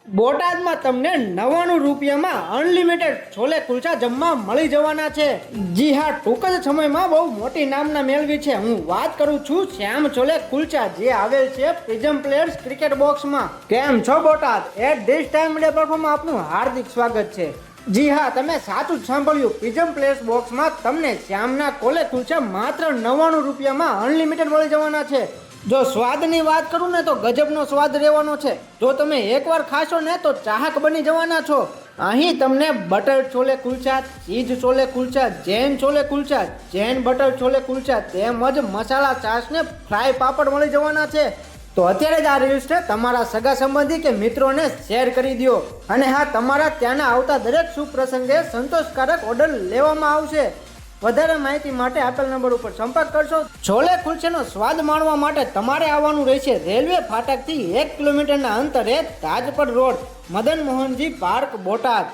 બોટાદમાં તમને 99 રૂપિયામાં અનલિમિટેડ છોલે કુલચા જમવા મળી જવાના છે। જી હા, ટૂંક જ સમયમાં બહુ મોટી નામના મેળવી છે। હું વાત કરું છું શ્યામ છોલે કુલચા, જે આવેલ છે પ્રિઝમ પ્લેયર્સ ક્રિકેટ બોક્સમાં। કેમ છો Botad? At this time media પ્લેટફોર્મમાં આપનું હાર્દિક સ્વાગત છે। જી હા, તમે સાચું જ સાંભળ્યું। પ્રિઝમ પ્લેયર્સ બોક્સમાં તમને શ્યામના કોલે કુલચા માત્ર 99 રૂપિયામાં અનલિમિટેડ મળી જવાના છે। જો સ્વાદની વાત કરું ને તો ગજબનો સ્વાદ રહેવાનો છે। જો તમે એકવાર ખાશો ને તો ચાહક બની જવાના છો। અહીં તમને butter chole kulcha, cheese chole kulcha, Jain chole kulcha, Jain butter chole kulcha તેમજ મસાલા ચાસ ને ફ્રાય પાપડ મળી જવાના છે। તો અત્યારે જ આ રીલ્સને તમારા સગા સંબંધી કે મિત્રોને શેર કરી દો। અને હા, તમારા ત્યાંના આવતા દરેક શુભ પ્રસંગે સંતોષકારક ઓર્ડર લેવામાં આવશે। વધારે માહિતી માટે આપેલ નંબર ઉપર સંપર્ક કરશો। છોલે કુલચાનો સ્વાદ માણવા માટે તમારે આવવાનું રહેશે રેલવે ફાટકથી 1 કિલોમીટરના અંતરે તાજપર રોડ, મદન મોહનજી પાર્ક, બોટાદ।